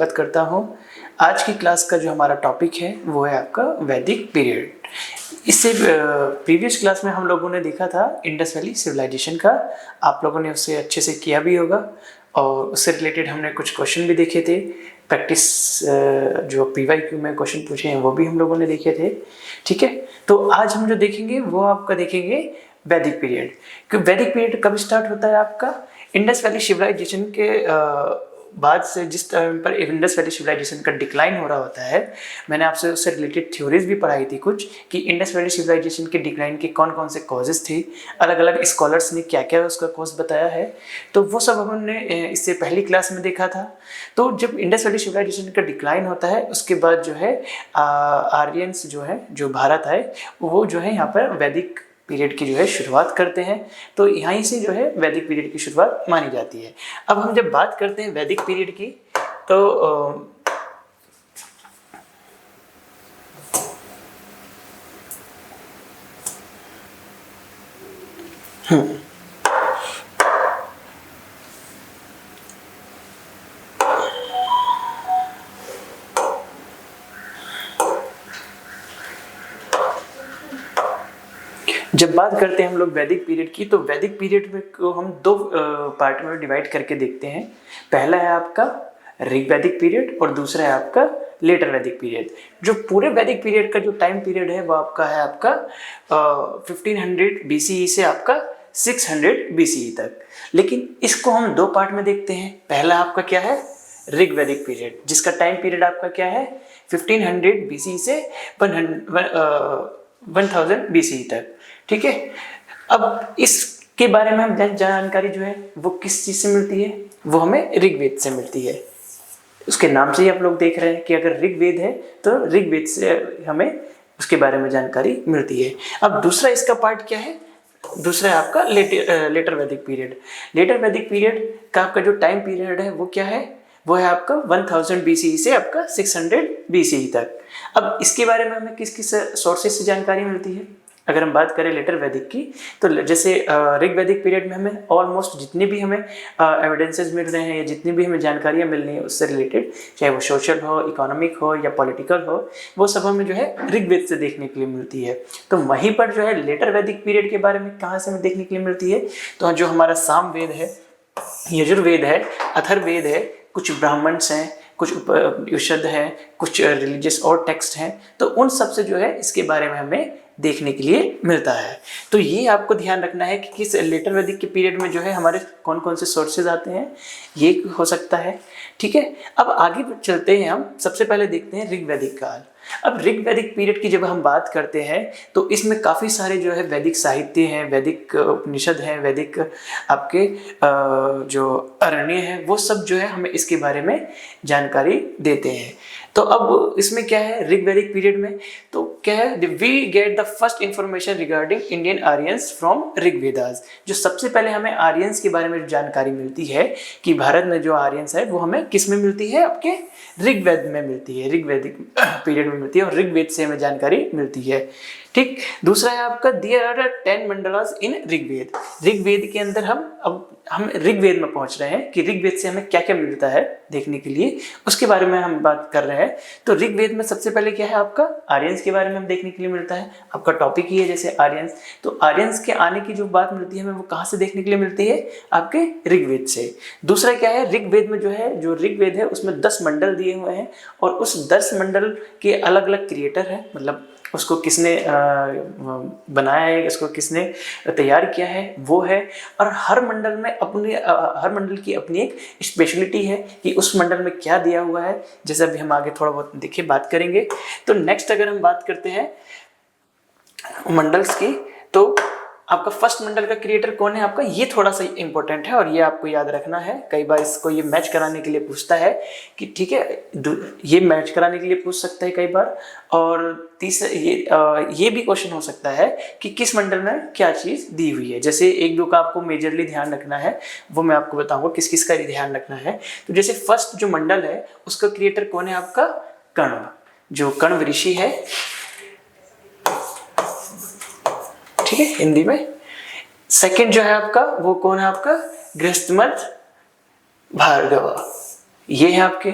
स्वागत करता हूं। आज की क्लास का जो हमारा टॉपिक है वो है आपका वैदिक पीरियड। इससे प्रीवियस क्लास में हम लोगों ने देखा था इंडस वैली सिविलाइजेशन का, आप लोगों ने उससे अच्छे से किया भी होगा और उससे रिलेटेड हमने कुछ क्वेश्चन भी देखे थे। प्रैक्टिस जो PYQ में क्वेश्चन पूछे हैं वो भी हम लोगों ने देखे थे। ठीक है, तो आज हम जो देखेंगे वो आपका देखेंगे वैदिक पीरियड। क्योंकि वैदिक पीरियड कब स्टार्ट होता है आपका? इंडस वैली सिविलाइजेशन के बाद से जिस टाइम पर इंडस वैली सिविलाइजेशन का डिक्लाइन हो रहा होता है, मैंने आपसे उससे रिलेटेड थ्योरीज भी पढ़ाई थी कुछ, कि इंडस वैली सिविलाइजेशन के डिक्लाइन के कौन कौन से कॉजेज थे, अलग अलग स्कॉलर्स ने क्या क्या उसका कॉज बताया है। तो वो सब हमने इससे पहली क्लास में देखा था। तो जब इंडस वैली सिविलाइजेशन का डिक्लाइन होता है उसके बाद जो है आर्यंस जो है जो भारत आए वो जो है यहाँ पर वैदिक पीरियड की जो है शुरुआत करते हैं। तो यहीं से जो है वैदिक पीरियड की शुरुआत मानी जाती है। अब हम जब बात करते हैं वैदिक पीरियड की तो जब बात करते हैं हम लोग वैदिक पीरियड की, तो वैदिक पीरियड में को हम दो पार्ट में डिवाइड करके देखते हैं। पहला है आपका ऋग वैदिक पीरियड और दूसरा है आपका लेटर वैदिक पीरियड। जो पूरे वैदिक पीरियड का जो टाइम पीरियड है वो आपका है आपका 1500 BCE से आपका 600 BCE तक। लेकिन इसको हम दो पार्ट में देखते हैं। पहला आपका क्या है? ऋग वैदिक पीरियड, जिसका टाइम पीरियड आपका क्या है? 1500 BCE से 1000 BCE तक। ठीक है, अब इसके बारे में हम जानकारी जो है वो किस चीज से मिलती है? वो हमें ऋग्वेद से मिलती है। उसके नाम से ही आप लोग देख रहे हैं कि अगर ऋग्वेद है तो ऋग्वेद से हमें उसके बारे में जानकारी मिलती है। अब दूसरा इसका पार्ट क्या है? दूसरा है आपका लेटर वैदिक पीरियड। लेटर वैदिक पीरियड का आपका जो टाइम पीरियड है वो क्या है? वो है आपका 1000 BCE से आपका 600 BCE तक। अब इसके बारे में हमें किस किस सोर्सेज से जानकारी मिलती है? अगर हम बात करें लेटर वैदिक की, तो जैसे ऋग वैदिक पीरियड में हमें ऑलमोस्ट जितने भी हमें एविडेंसेस मिल रहे हैं या जितनी भी हमें जानकारियाँ मिल रही हैं उससे रिलेटेड, चाहे वो सोशल हो, इकोनॉमिक हो या पॉलिटिकल हो, वो सब हमें जो है ऋग्वेद से देखने के लिए मिलती है। तो वहीं पर जो है लेटर वैदिक पीरियड के बारे में कहाँ से हमें देखने के लिए मिलती है? तो जो हमारा सामवेद है, यजुर्वेद है, अथर्ववेद है, कुछ ब्राह्मण्स हैं, कुछ उपनिषद हैं, कुछ रिलीजियस और टेक्स्ट हैं, तो उन सब से जो है इसके बारे में हमें देखने के लिए मिलता है। तो ये आपको ध्यान रखना है कि किस लेटर वैदिक के पीरियड में जो है हमारे कौन कौन से सोर्सेज आते हैं, ये हो सकता है। ठीक है, अब आगे चलते हैं। हम सबसे पहले देखते हैं ऋग वैदिक काल। अब ऋग वैदिक पीरियड की जब हम बात करते हैं तो इसमें काफ़ी सारे जो है वैदिक साहित्य हैं, वैदिक उपनिषद हैं, वैदिक आपके जो अरण्य हैं, वो सब जो है हमें इसके बारे में जानकारी देते हैं। तो अब इसमें क्या है ऋग वैदिक पीरियड में? तो क्या है, we get the first information regarding Indian Aryans from Rigvedas. जो सबसे पहले हमें आर्यंस के बारे में जानकारी मिलती है कि भारत में जो आर्यंस है वो हमें किस में मिलती है? आपके ऋग्वेद में मिलती है, ऋग्वैदिक पीरियड में मिलती है और ऋग्वेद से हमें जानकारी मिलती है। ठीक, दूसरा है आपका देयर आर 10 मंडलास इन ऋग्वेद। ऋग्वेद के अंदर हम ऋग्वेद में पहुंच रहे हैं कि ऋग्वेद से हमें क्या क्या मिलता है देखने के लिए, उसके बारे में हम बात कर रहे हैं। तो ऋग्वेद में सबसे पहले क्या है आपका? आर्यंस के बारे में हम देखने के लिए मिलता है। आपका टॉपिक ही है जैसे आर्यंस, तो आर्यंस के आने की जो बात मिलती है हमें वो कहाँ से देखने के लिए मिलती है? आपके ऋग्वेद से। दूसरा क्या है, ऋग्वेद में जो ऋग्वेद है उसमें 10 मंडल दिए हुए हैं और उस 10 मंडल के अलग अलग क्रिएटर हैं, मतलब उसको किसने बनाया है, इसको किसने तैयार किया है वो है। और हर मंडल की अपनी एक स्पेशलिटी है कि उस मंडल में क्या दिया हुआ है, जैसे अभी हम आगे थोड़ा बहुत देखिए बात करेंगे। तो नेक्स्ट अगर हम बात करते हैं मंडल्स की, तो आपका फर्स्ट मंडल का क्रिएटर कौन है आपका? ये थोड़ा सा इंपॉर्टेंट है और ये आपको याद रखना है। कई बार इसको ये मैच कराने के लिए पूछता है कि ठीक है, ये मैच कराने के लिए पूछ सकता है कई बार। और तीसरा ये भी क्वेश्चन हो सकता है कि किस मंडल में क्या चीज़ दी हुई है। जैसे एक दो का आपको मेजरली ध्यान रखना है, वो मैं आपको बताऊंगा किस किस का ध्यान रखना है। तो जैसे फर्स्ट जो मंडल है उसका क्रिएटर कौन है आपका? कण्व, जो कण्व ऋषि है। ठीक है, हिंदी में। सेकंड जो है आपका वो कौन है आपका? गृहस्थमत भार्गव, ये है आपके।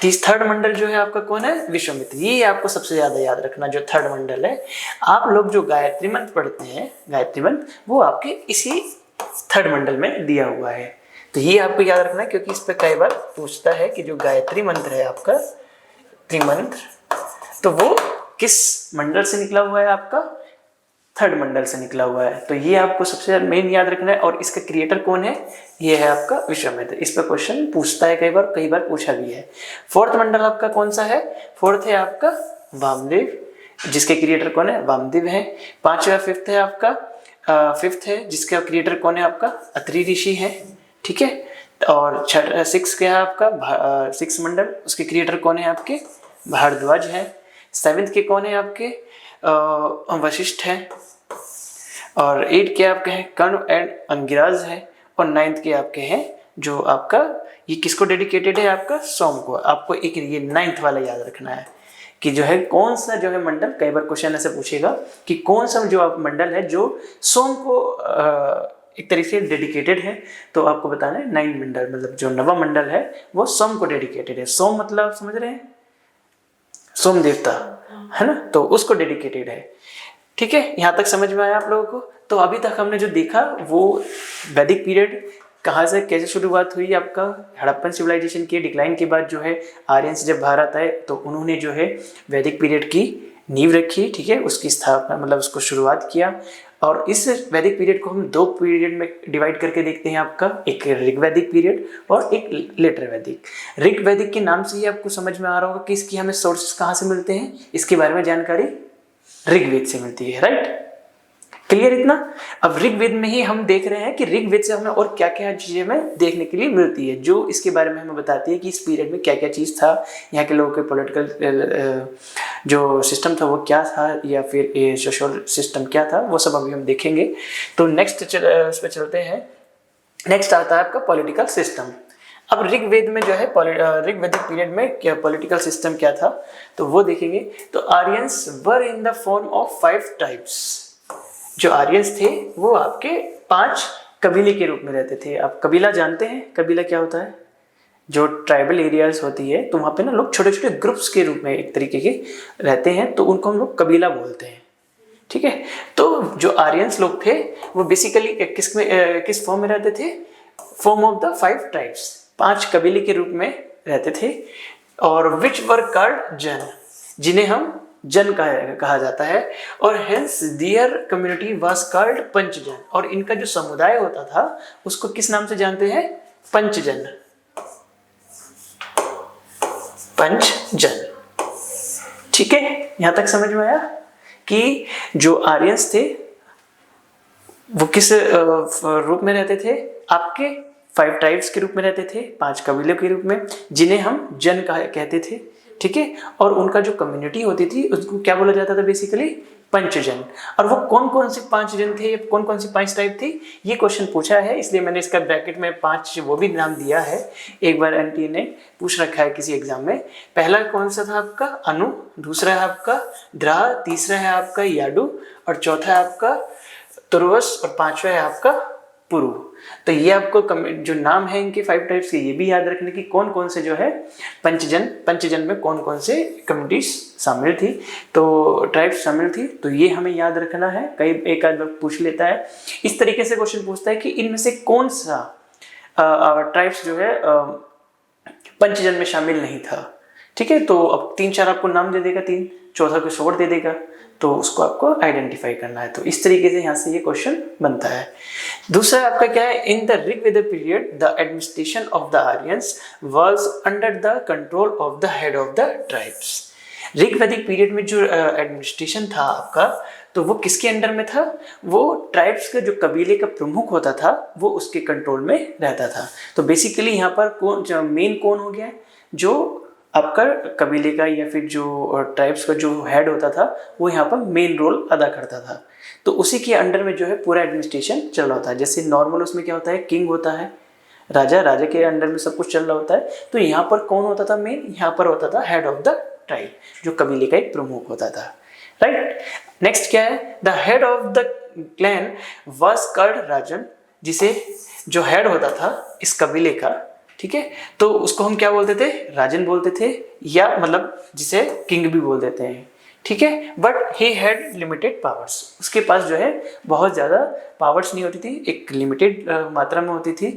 थर्ड मंडल जो है आपका कौन है, विश्वामित्र। ये आपको सबसे ज्यादा याद रखना, जो थर्ड मंडल है। आप लोग जो गायत्री मंत्र पढ़ते हैं, गायत्री मंत्र, वो आपके इसी थर्ड मंडल में दिया हुआ है। तो ये आपको याद रखना है, क्योंकि इस पर कई बार पूछता है कि जो गायत्री मंत्र है आपका, त्रिमंत्र, तो वो किस मंडल से निकला हुआ है, आपका थर्ड मंडल से निकला हुआ है। तो ये आपको सबसे मेन याद रखना है। और इसका क्रिएटर कौन है, ये है आपका विश्वामित्र। इस पर क्वेश्चन पूछता है, कई बार पूछा भी है। फोर्थ मंडल आपका कौन सा है, फोर्थ है आपका वामदेव, जिसके क्रिएटर कौन है, वामदेव है। पांचवा फिफ्थ है आपका, फिफ्थ है जिसका क्रिएटर कौन है, आपका अत्रि ऋषि है, ठीक है। और सिक्स क्या है आपका, सिक्स मंडल, उसके क्रिएटर कौन है, आपके भारद्वाज है। सेवेंथ के कौन है, आपके वशिष्ठ है। और 8 के आपके हैं कर्ण एंड अंगिराज है। और 9th के आपके हैं जो आपका, ये किसको डेडिकेटेड है, आपका सोम को। आपको एक ये 9th वाला याद रखना है कि जो है कौन सा जो है मंडल, कई बार क्वेश्चन ऐसे पूछेगा कि कौन सा जो आप मंडल है जो सोम को एक तरीके से डेडिकेटेड है। तो आपको बताना है 9 मंडल, मतलब जो नवा मंडल है वो सोम को डेडिकेटेड है। सोम मतलब आप समझ रहे हैं, सोम देवता है ना, तो उसको डेडिकेटेड है, ठीक है। यहाँ तक समझ में आया आप लोगों को। तो अभी तक हमने जो देखा वो वैदिक पीरियड कहाँ से कैसे शुरुआत हुई, आपका हड़प्पन सिविलाइजेशन के डिक्लाइन के बाद जो है आर्यंस जब भारत आए तो उन्होंने जो है वैदिक पीरियड की नींव रखी, ठीक है, उसकी स्थापना मतलब उसको शुरुआत किया। और इस वैदिक पीरियड को हम 2 पीरियड में डिवाइड करके देखते हैं, आपका एक ऋग्वैदिक पीरियड और एक लेटर वैदिक। ऋग्वैदिक के नाम से ही आपको समझ में आ रहा होगा कि इसकी हमें सोर्सेस कहाँ से मिलते हैं, इसके बारे में जानकारी ऋग्वेद से मिलती है, राइट, क्लियर इतना। अब ऋग्वेद में ही हम देख रहे हैं कि ऋग्वेद से हमें और क्या क्या चीजें हमें देखने के लिए मिलती है, जो इसके बारे में हमें बताती है कि इस पीरियड में क्या क्या चीज था, यहाँ के लोगों के पॉलिटिकल जो सिस्टम था वो क्या था, या फिर सोशल सिस्टम क्या था, वो सब अभी हम देखेंगे। तो नेक्स्ट उस पर चलते हैं। नेक्स्ट आता है आपका पॉलिटिकल सिस्टम। अब ऋग्वेद में जो है ऋग्वैदिक पीरियड में क्या पॉलिटिकल सिस्टम क्या था, तो वो देखेंगे। तो Aryans were in the form of 5 types. जो आर्यंस थे वो आपके 5 कबीले के रूप में रहते थे। आप कबीला जानते हैं, कबीला क्या होता है, जो ट्राइबल एरियाज होती है तो वहाँ पे ना लोग छोटे छोटे ग्रुप्स के रूप में एक तरीके के रहते हैं, तो उनको हम लोग कबीला बोलते हैं, ठीक है। तो जो आर्यंस लोग थे वो बेसिकली किस फॉर्म में रहते थे, फॉर्म ऑफ द 5 ट्राइब्स, 5 कबीले के रूप में रहते थे। और विच वर कॉल्ड जन, जिन्हें हम जन कहा जाता है। और hence their community was called Panchajana. और इनका जो समुदाय होता था उसको किस नाम से जानते हैं, पंचजन, पंचजन, ठीक है। यहां तक समझ में आया कि जो आर्यंस थे वो किस रूप में रहते थे, आपके 5 ट्राइब्स के रूप में रहते थे, 5 कबीलों के रूप में, जिन्हें हम जन कहते थे, ठीक है। और उनका जो कम्युनिटी होती थी उसको क्या बोला जाता था, बेसिकली पंचजन। और वो कौन कौन से 5 जन थे, कौन कौन सी 5 टाइप थी, ये क्वेश्चन पूछा है, इसलिए मैंने इसका ब्रैकेट में 5 वो भी नाम दिया है। एक बार एनटीए ने पूछ रखा है किसी एग्जाम में। पहला कौन सा था आपका, अनु, दूसरा है आपका द्रा, तीसरा है आपका याडू, और चौथा है आपका तुर्वस, और 5वां है आपका पुरु। तो ये आपको जो नाम है इनके 5 टाइप्स के, ये भी याद रखने की कौन कौन से जो है पंचजन में कौन कौन से कम्युनिटीज शामिल थी, तो ट्राइब्स शामिल थी। तो ये हमें याद रखना है, कई एक आध बार पूछ लेता है। इस तरीके से क्वेश्चन पूछता है कि इनमें से कौन सा ट्राइब्स जो है पंचजन में शामिल नहीं था, ठीक है। तो अब 3-4 आपको नाम दे देगा, 3, चौथा को छोड़ दे देगा, तो उसको आपको आइडेंटिफाई करना है। तो इस तरीके से यहाँ से ये क्वेश्चन बनता है। दूसरा आपका क्या है, in the Rigveda period the administration of the Aryans was under the control of the head of the tribes. Rigvedic period में जो एडमिनिस्ट्रेशन था आपका, तो वो किसके अंडर में था, वो ट्राइब्स का जो कबीले का प्रमुख होता था वो उसके कंट्रोल में रहता था। तो बेसिकली यहाँ पर मेन कौन हो गया, जो आपका कबीले का या फिर जो ट्राइब्स का जो हेड होता था वो यहाँ पर मेन रोल अदा करता था। तो उसी के अंडर में जो है पूरा एडमिनिस्ट्रेशन चल रहा होता है। जैसे नॉर्मल उसमें क्या होता है, किंग होता है, राजा के अंडर में सब कुछ चल रहा होता है। तो यहाँ पर कौन होता था मेन, यहाँ पर होता था हेड ऑफ द ट्राइब, जो कबीले का एक प्रमुख होता था, राइट। नेक्स्ट क्या है, the head of the clan was called rajan, जिसे जो हेड होता था इस कबीले का, ठीक है, तो उसको हम क्या बोलते थे, राजन बोलते थे, या मतलब जिसे किंग भी बोल देते हैं, ठीक है। But he had limited powers, उसके पास जो है बहुत ज़्यादा पावर्स नहीं होती थी, एक लिमिटेड मात्रा में होती थी।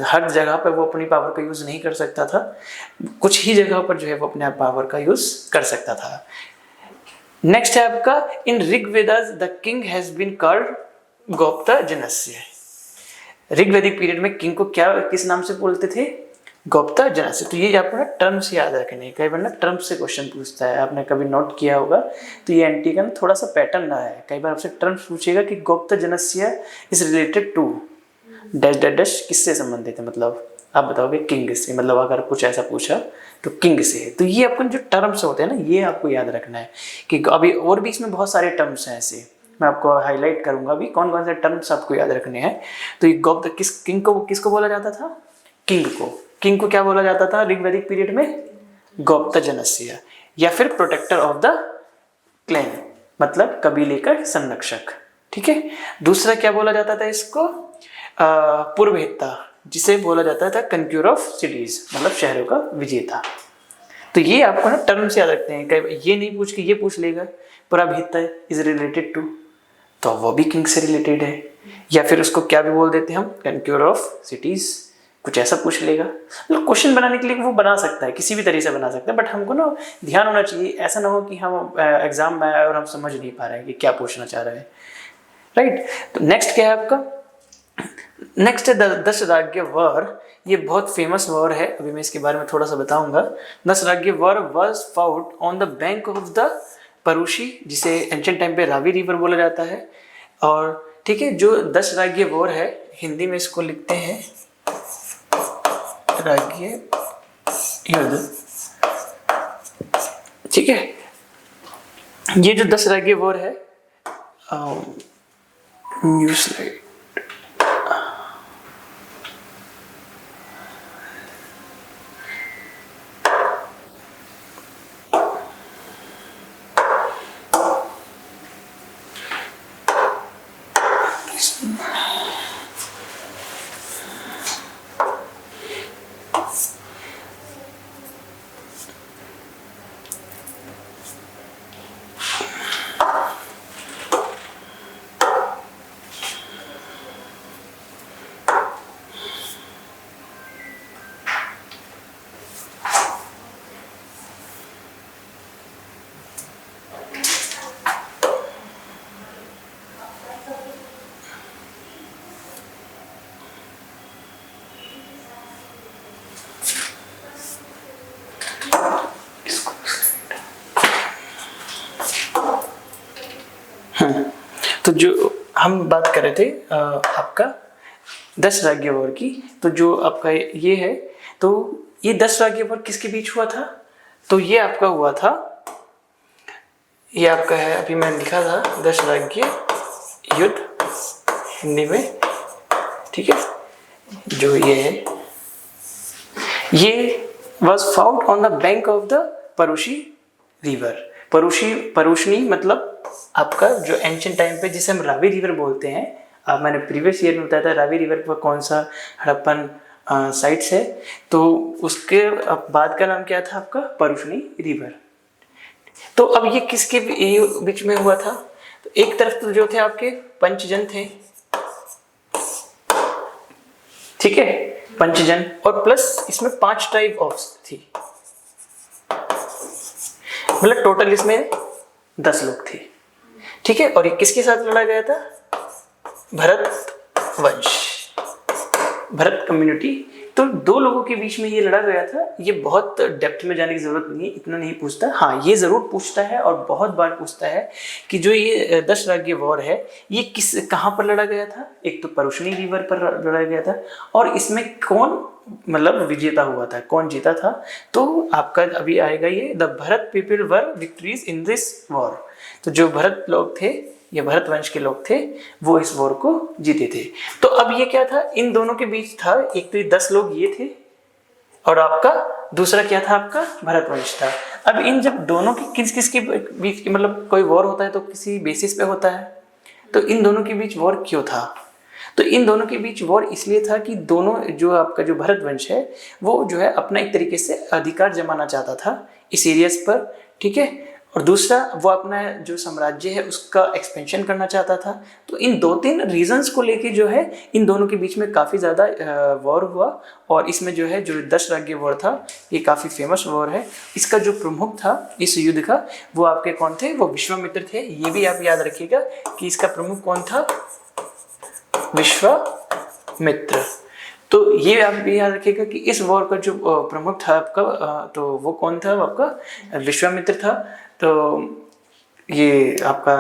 हर जगह पर वो अपनी पावर का यूज़ नहीं कर सकता था, कुछ ही जगह पर जो है वो अपने पावर का यूज़ कर सकता था। नेक्स्ट है आपका, in Rigvedas the king has been called gopta janasya. Rigvedic period में किंग को क्या किस नाम से बोलते थे, गौप्ता जनस्य। तो ये आपको ना टर्म्स याद रखने, कई बार ना टर्म्स से क्वेश्चन पूछता है, आपने कभी नोट किया होगा, तो ये एनटी का ना थोड़ा सा पैटर्न रहा है। कई बार आपसे टर्म्स पूछेगा कि गौप्ता जनस्य is related to dash dash dash, किससे संबंधित है, मतलब आप बताओगे किंग से, मतलब अगर कुछ ऐसा पूछा तो किंग से है। तो ये आपको जो टर्म्स होते हैं ना, ये आपको याद रखना है कि अभी और भी इसमें बहुत सारे टर्म्स हैं ऐसे, मैं आपको हाईलाइट करूंगा अभी कौन कौन से टर्म्स आपको याद रखने हैं। तो ये गौप्ता किस किंग को किसको बोला जाता था, किंग को। किंग को क्या बोला जाता था ऋग्वैदिक पीरियड में, गौप्ता जनस्य, या फिर प्रोटेक्टर ऑफ द क्लैन, मतलब कबीले का संरक्षक, ठीक है। दूसरा क्या बोला जाता था इसको, पुरोहिता, जिसे बोला जाता था कंक्यूर ऑफ सिटीज, मतलब शहरों का विजेता। तो ये आपको ना टर्म्स याद रखते हैं, कई ये नहीं पूछ के ये पूछ लेगा पुरोहिता इज रिलेटेड टू, तो वो भी किंग से रिलेटेड है। या फिर उसको क्या भी बोल देते हैं हम, कंक्यूर ऑफ सिटीज, कुछ ऐसा पूछ लेगा। मतलब क्वेश्चन बनाने के लिए वो बना सकता है, किसी भी तरीके से बना सकता है, बट हमको ना ध्यान होना चाहिए, ऐसा ना हो कि हम एग्जाम में आए और हम समझ नहीं पा रहे हैं कि क्या पूछना चाह रहे हैं, राइट। तो नेक्स्ट क्या है आपका, नेक्स्ट है दशराज्य वर। ये बहुत फेमस वॉर है, अभी मैं इसके बारे में थोड़ा सा बताऊंगा। Dasharajya war was fought on the bank of the Parushi, जिसे एंशिएंट टाइम पे रावी रिवर बोला जाता है। और ठीक है, जो दशराज्य वॉर है, हिंदी में इसको लिखते हैं राज्य युद्ध, ठीक है। ये जो दशराज्य वॉर है, न्यू स्लाइड, तो जो हम बात कर रहे थे आपका दशराज्य वॉर की, तो जो आपका ये है, तो ये दशराज्य वॉर किसके बीच हुआ था, तो ये आपका हुआ था, ये आपका है, अभी मैंने लिखा था दशराज्य युद्ध हिंदी में, ठीक है। जो ये है, ये was fought on the bank of the Parushi river. Parushni मतलब आपका जो एंशिएंट टाइम पे जिसे हम रावी रिवर बोलते हैं, अब मैंने प्रीवियस ईयर में बताया था रावी रिवर पर कौन सा हड़प्पन साइट्स है, तो उसके बाद का नाम क्या था आपका, परुषनी रिवर। तो अब ये किसके बीच में हुआ था, तो एक तरफ तो जो थे आपके पंचजन थे, ठीक है, पंचजन, और प्लस इसमें 5 ट्राइब ऑफ थी, मतलब टोटल इसमें 10 लोग थे, ठीक है। और ये किसके साथ लड़ा गया था, भरत वंश, भरत कम्युनिटी। तो 2 लोगों के बीच में ये लड़ा गया था। ये बहुत डेप्थ में जाने की जरूरत नहीं है, इतना नहीं पूछता, हाँ ये जरूर पूछता है और बहुत बार पूछता है कि जो ये दशराज्य वॉर है ये कहाँ पर लड़ा गया था। एक तो परुषणी रिवर पर लड़ा गया था, और इसमें कौन मतलब विजेता हुआ था, कौन जीता था, तो आपका अभी आएगा ये, the Bharat people were victories in this war. तो जो भरत लोग थे, ये भरत वंश के लोग थे, वो इस वॉर को जीते थे। तो अब ये क्या था, इन दोनों के बीच था, एक तो ये 10 लोग ये थे, और आपका दूसरा क्या था, आपका भरत वंश था। अब इन जब दोनों की किस किस के बीच की, मतलब कोई वॉर होता है तो किसी बेसिस पे होता है, तो इन दोनों के बीच वॉर क्यों था, तो इन दोनों के बीच वॉर इसलिए था कि दोनों जो आपका जो भरत वंश है वो जो है अपना एक तरीके से अधिकार जमाना चाहता था इस एरियाज पर, ठीक है। और दूसरा वो अपना जो साम्राज्य है उसका एक्सपेंशन करना चाहता था। तो इन 2-3 रीजंस को लेके जो है इन दोनों के बीच में काफ़ी ज़्यादा वॉर हुआ। और इसमें जो है जो दशराज्य वॉर था ये काफ़ी फेमस वॉर है। इसका जो प्रमुख था इस युद्ध का वो आपके कौन थे, वो विश्वामित्र थे। ये भी आप याद रखिएगा कि इसका प्रमुख कौन था, विश्वामित्र। तो ये आप भी याद रखिएगा कि इस वॉर का जो प्रमुख था आपका तो वो कौन था, वो आपका विश्वामित्र था। तो ये आपका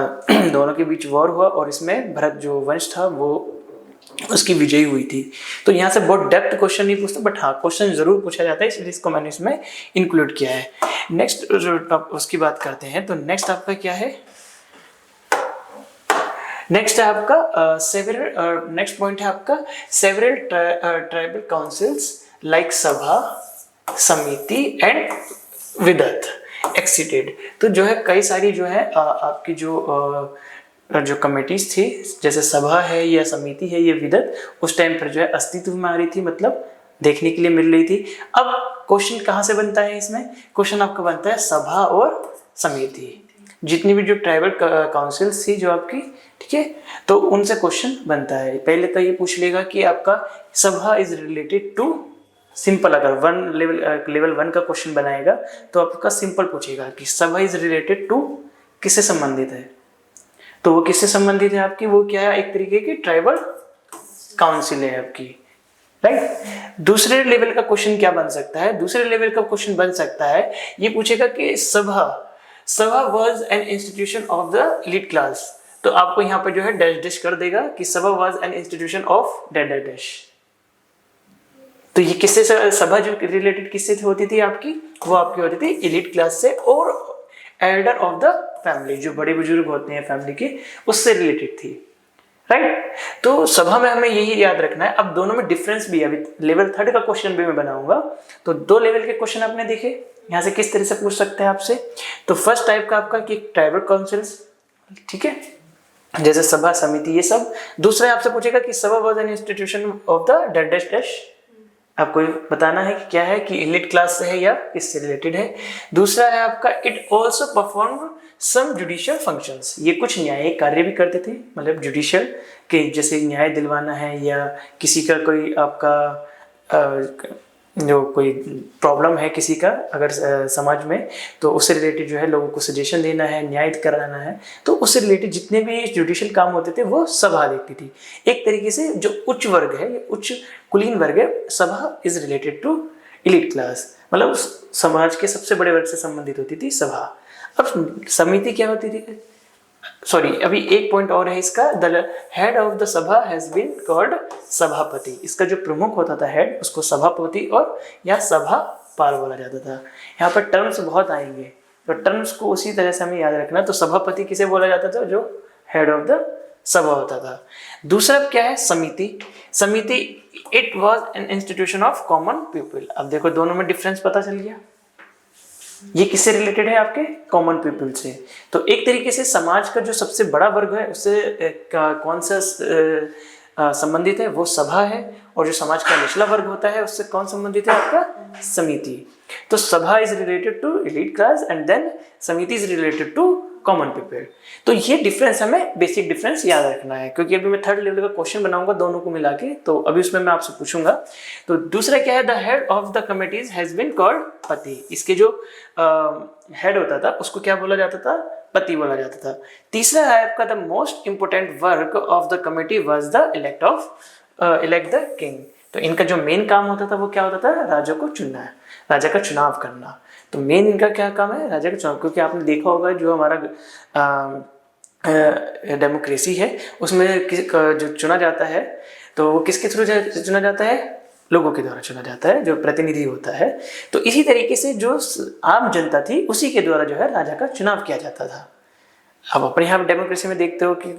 दोनों के बीच वॉर हुआ और इसमें भरत जो वंश था वो उसकी विजयी हुई थी। तो यहाँ से बहुत डेप्थ क्वेश्चन नहीं पूछता, बट हाँ क्वेश्चन जरूर पूछा जाता है, इसलिए इसको मैंने इसमें इंक्लूड किया है। नेक्स्ट उसकी बात करते हैं। तो नेक्स्ट आपका क्या है, नेक्स्ट है आपका सेवरल, नेक्स्ट पॉइंट है आपका सेवरल ट्राइबल काउंसिल्स लाइक सभा, समिति एंड विदत एक्सीडेड। तो जो है कई सारी जो है आपकी जो कमेटीज थी, जैसे सभा है या समिति है या विदत, उस टाइम पर जो है अस्तित्व में आ रही थी, मतलब देखने के लिए मिल रही थी। अब क्वेश्चन कहाँ से बनता है, इसमें क्वेश्चन आपका बनता है सभा और समिति, जितनी भी जो ट्राइबल काउंसिल्स थी जो आपकी, ठीक है, तो उनसे क्वेश्चन बनता है। पहले तो ये पूछ लेगा कि आपका सभा इज रिलेटेड टू, सिंपल अगर लेवल 1 का क्वेश्चन बनाएगा तो आपका सिंपल पूछेगा कि सभा इज रिलेटेड टू किससे संबंधित है। तो वो किससे संबंधित है आपकी, वो क्या है, एक तरीके की ट्राइबल काउंसिल है आपकी, राइट। दूसरे लेवल का क्वेश्चन क्या बन सकता है, दूसरे लेवल का क्वेश्चन बन सकता है, ये पूछेगा कि सभा was an institution of the elite class. तो आपको यहाँ पर जो है डैश डैश कर देगा कि सभा was an institution of dash dash. तो ये किससे, सभा जो रिलेटेड किससे होती थी आपकी, वो आपकी होती थी एलीट क्लास से और एल्डर ऑफ द फैमिली, जो बड़े बुजुर्ग होते हैं फैमिली के, उससे रिलेटेड थी, राइट। तो सभा में हमें यही याद रखना है। अब दोनों में डिफरेंस भी है, अभी लेवल 3 का क्वेश्चन भी मैं बनाऊंगा। तो 2 लेवल के क्वेश्चन आपने देखे, यहाँ से किस तरह से पूछ सकते हैं आपसे। तो फर्स्ट टाइप का आपका कि ट्राइबल काउंसिल्स, ठीक है, जैसे सभा समिति ये सब। दूसरा आपसे पूछेगा कि सभा was an institution of the dash dash dash, आपको बताना है कि क्या है, कि एलीट क्लास से है या किससे रिलेटेड है। दूसरा है आपका it also perform some judicial functions, ये कुछ न्यायिक कार्य भी करते थे, मतलब जुडिशियल के, जैसे न्याय दिलवाना है या किसी का कोई आपका जो कोई प्रॉब्लम है किसी का अगर समाज में, तो उससे रिलेटेड जो है लोगों को सजेशन देना है, न्याय कराना है, तो उससे रिलेटेड जितने भी जुडिशियल काम होते थे वो सभा देखती थी। एक तरीके से जो उच्च वर्ग है, उच्च कुलीन वर्ग है, सभा is related to elite class, मतलब समाज के सबसे बड़े वर्ग से संबंधित होती थी सभा। अब समिति क्या होती थी, सॉरी अभी एक पॉइंट और है इसका, द हेड ऑफ द सभा हैज बीन कॉल्ड सभापति। इसका जो प्रमुख होता था हेड, उसको सभापति और या सभापाल बोला जाता था। यहाँ पर टर्म्स बहुत आएंगे, तो टर्म्स को उसी तरह से हमें याद रखना। तो सभापति किसे बोला जाता था, जो हेड ऑफ द सभा होता था। दूसरा क्या है, समिति। समिति it was an institution of common people. अब देखो दोनों में डिफरेंस पता चल गया, ये किससे रिलेटेड है, आपके कॉमन पीपल से। तो एक तरीके से समाज का जो सबसे बड़ा वर्ग है उससे कौन सा संबंधित है, वो सभा है। और जो समाज का निचला वर्ग होता है उससे कौन संबंधित है, आपका समिति। तो sabha is related to elite class and then samiti is related to common people. तो ये डिफरेंस हमें बेसिक डिफरेंस याद रखना है, क्योंकि अभी मैं 3rd लेवल का क्वेश्चन बनाऊंगा दोनों को मिला के, तो अभी उसमें मैं आपसे पूछूंगा। तो दूसरा क्या है, the head of the committees has been called पति। इसके जो हेड होता था उसको क्या बोला जाता था, पति बोला जाता था। तीसरा है आपका the most important work of the committee was the elect the king. तो इनका जो मेन काम होता था वो क्या होता था, राजा को चुनना है, राजा का चुनाव करना। तो मेन इनका क्या काम है, राजा का चुनाव। क्योंकि आपने देखा होगा जो हमारा डेमोक्रेसी है उसमें जो चुना जाता है तो वो किसके थ्रू चुना जाता है, लोगों के द्वारा चुना जाता है, जो प्रतिनिधि होता है। तो इसी तरीके से जो आम जनता थी उसी के द्वारा जो है राजा का चुनाव किया जाता था। अब अपने यहाँ डेमोक्रेसी में देखते हो कि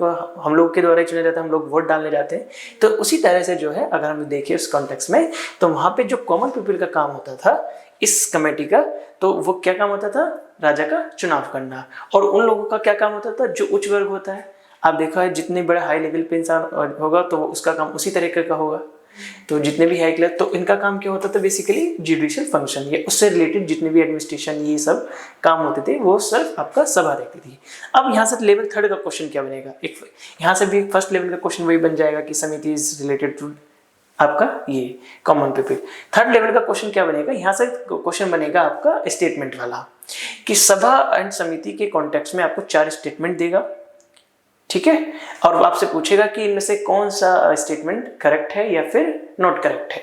हम लोग के द्वारा ही चुना जाता है, हम लोग वोट डालने जाते हैं। तो उसी तरह से जो है अगर हम देखें उस कॉन्टेक्स्ट में, तो वहाँ पे जो कॉमन पीपल का काम होता था इस कमेटी का, तो वो क्या काम होता था, राजा का चुनाव करना। और उन लोगों का क्या काम होता था, जो उच्च वर्ग होता है। आप देखा है जितने बड़े हाई लेवल पे इंसान होगा तो उसका काम उसी तरीके का होगा। तो जितने भी हाई क्लास, तो इनका काम क्या होता था बेसिकली जुडिशियल फंक्शन या उससे रिलेटेड जितने भी एडमिनिस्ट्रेशन ये सब काम होते थे वो सिर्फ आपका सभा रहती थी। अब यहाँ से लेवल थर्ड का क्वेश्चन क्या बनेगा, एक यहाँ से भी फर्स्ट लेवल का क्वेश्चन वही बन जाएगा कि समिति इज रिलेटेड टू आपका ये कॉमन पीपल। थर्ड लेवल का क्वेश्चन क्या बनेगा, यहाँ से क्वेश्चन बनेगा आपका स्टेटमेंट वाला कि सभा एंड समिति के कॉन्टेक्स्ट में आपको 4 स्टेटमेंट देगा, ठीक है, और वो आपसे पूछेगा कि इनमें से कौन सा स्टेटमेंट करेक्ट है या फिर नॉट करेक्ट है।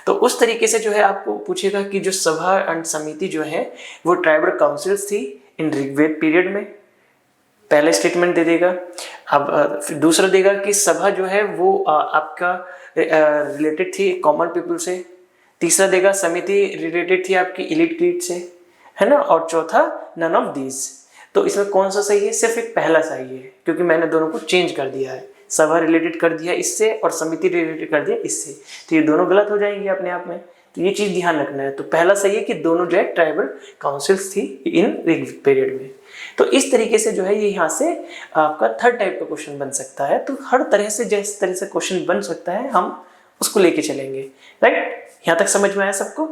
तो उस तरीके से जो है आपको पूछेगा कि जो सभा एंड समिति जो है वो ट्राइबल काउंसिल्स थी इन ऋग्वेद पीरियड में, पहला स्टेटमेंट दे देगा। अब फिर दूसरा देगा कि सभा जो है वो आपका रिलेटेड थी कॉमन पीपल से। तीसरा देगा समिति रिलेटेड थी आपकी इलीट क्लीट से, है ना, और चौथा नन ऑफ दीज। तो इसमें कौन सा सही है, सिर्फ एक पहला सही है क्योंकि मैंने दोनों को चेंज कर दिया है, सभा रिलेटेड कर दिया इससे और समिति रिलेटेड कर दिया इससे, तो ये दोनों गलत हो जाएंगे अपने आप में। तो ये चीज ध्यान रखना है। तो पहला सही है कि दोनों जो है ट्राइबल काउंसिल्स थी इन ऋग्वेद पीरियड में। तो इस तरीके से जो है ये यहाँ से आपका थर्ड टाइप का क्वेश्चन बन सकता है। तो हर तरह से जिस तरह से क्वेश्चन बन सकता है हम उसको लेके चलेंगे, राइट। यहाँ तक समझ में आया सबको।